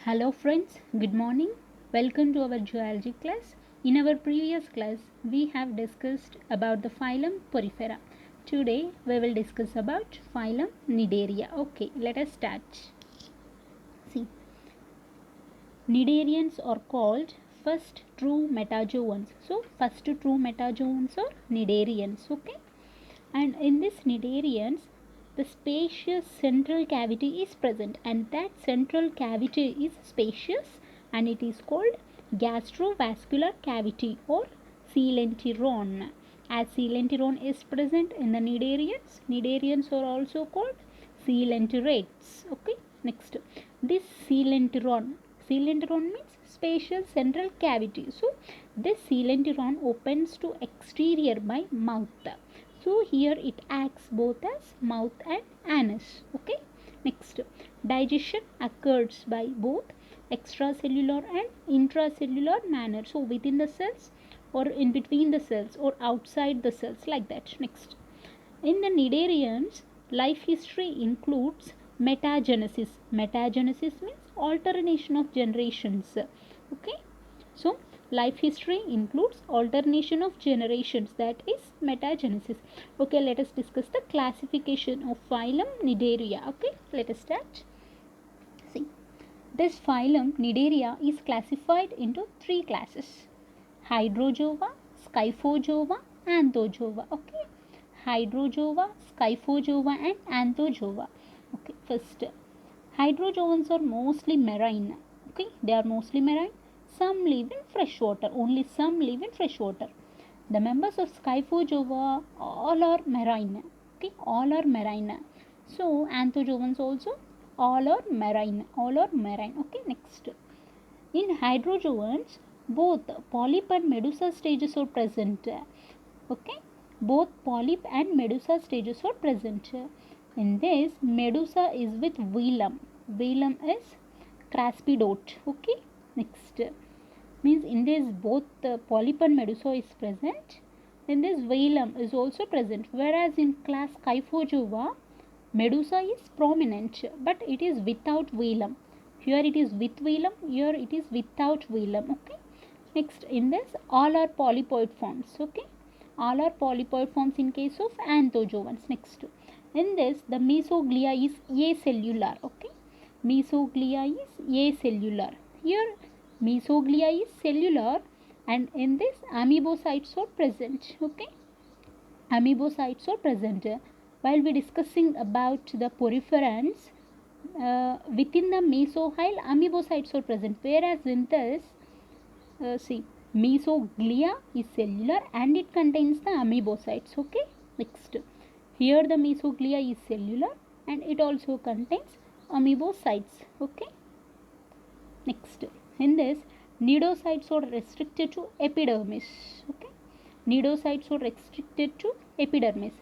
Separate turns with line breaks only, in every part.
Hello friends, good morning. Welcome to our geology class. In our previous class, we have discussed about the phylum Porifera. Today, we will discuss about phylum Cnidaria. Okay, let us start. See, Cnidarians are called first true metazoans. So, first true metazoans are Cnidarians. Okay, and in this Cnidarians, the spacious central cavity is present, and that central cavity is spacious and it is called gastrovascular cavity or coelenteron. As coelenteron is present in the Cnidarians are also called coelenterates. Okay, next, this coelenteron means spacious central cavity. So this coelenteron opens to exterior by mouth. So here it acts both as mouth and anus. Okay, next, digestion occurs by both extracellular and intracellular manner, so within the cells or in between the cells or outside the cells, like that. Next, in the Cnidarians, life history includes metagenesis. Metagenesis means alternation of generations. Okay, so life history includes alternation of generations, that is metagenesis. Okay, let us discuss the classification of phylum Cnidaria. Okay, let us start. See, this phylum Cnidaria is classified into three classes: Hydrozoa, Scyphozoa, Anthozoa. Okay, Hydrozoa, Scyphozoa, and Anthozoa. Okay, first, hydrozoans are mostly marine. Okay, they are mostly marine. Some live in fresh water. Only some live in fresh water. The members of Scyphozoa all are marine. Okay, all are marine. So Anthozoans also all are marine. All are marine. Okay, next. In hydrozoans, both polyp and medusa stages are present. Okay, both polyp and medusa stages are present. In this, medusa is with velum. Velum is craspidote. Okay, next, means in this both polyp and medusa is present. In this, velum is also present. Whereas in class Scyphozoa, medusa is prominent, but it is without velum. Here it is with velum. Here it is without velum. Okay. Next, in this, all are polypoid forms. Okay, all are polypoid forms in case of anthozoans. Next, in this, the mesoglia is acellular. Okay, mesoglia is acellular. Here, mesoglia is cellular, and in this, amoebocytes are present. Okay, amoebocytes are present. While we discussing about the poriferans, within the mesohyle, amoebocytes are present. Whereas in this, see, mesoglia is cellular and it contains the amoebocytes. Okay, next, here the mesoglia is cellular and it also contains amoebocytes. Okay, next, in this, cnidocytes are restricted to epidermis. Okay, cnidocytes are restricted to epidermis.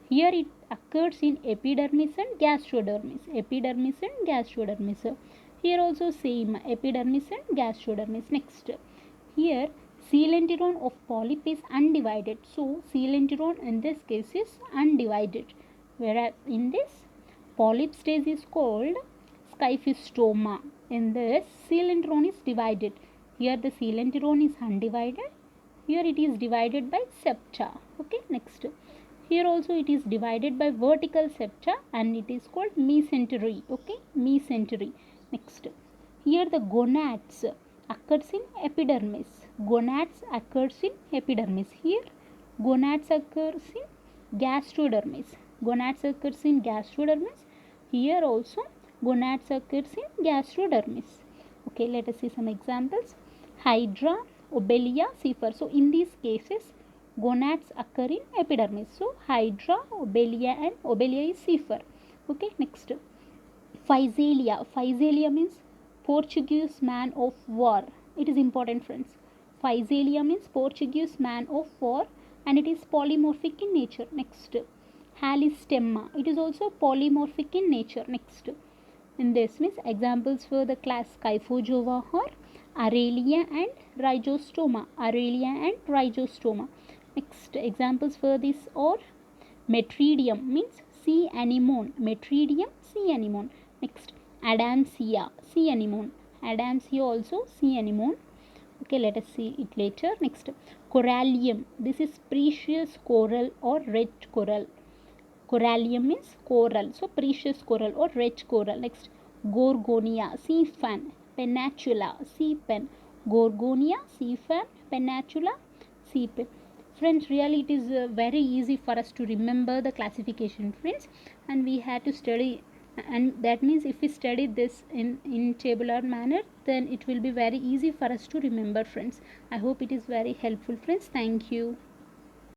Here it occurs in epidermis and gastrodermis. Epidermis and gastrodermis. Here also same, epidermis and gastrodermis. Next, here coelenteron of polyp is undivided. So coelenteron in this case is undivided. Whereas in this polyp stage is called scyphistoma. In this, coelenteron is divided. Here the coelenteron is undivided. Here it is divided by septa. Okay, next, here also it is divided by vertical septa and it is called mesentery. Okay, mesentery. Next, here the gonads occurs in epidermis. Gonads occurs in epidermis. Here gonads occurs in gastrodermis. Gonads occurs in gastrodermis. Here also gonads occurs in gastrodermis. Okay, let us see some examples. Hydra, Obelia, Cepher. So in these cases, gonads occur in epidermis. So Hydra, Obelia, and Obelia is Cepher. Okay, next, Physalia. Physalia means Portuguese man of war. It is important, friends. Physalia means Portuguese man of war and it is polymorphic in nature. Next, Halystemma. It is also polymorphic in nature. Next, in this means examples for the class Scyphozoa are Aralia and Rhizostoma. Aralia and Rhizostoma. Next, examples for this are Metridium means sea anemone. Metridium, sea anemone. Next, Adamsia, sea anemone. Adamsia also sea anemone. Okay, let us see it later. Next, corallium. This is precious coral or red coral. Corallium means coral, so precious coral or red coral. Next, Gorgonia, sea fan. Pennatula, sea pen. Gorgonia, sea fan. Pennatula, sea pen. Friends, really it is very easy for us to remember the classification, friends, and we had to study, and that means if we study this in tabular manner, then it will be very easy for us to remember, friends. I hope it is very helpful, friends. Thank you.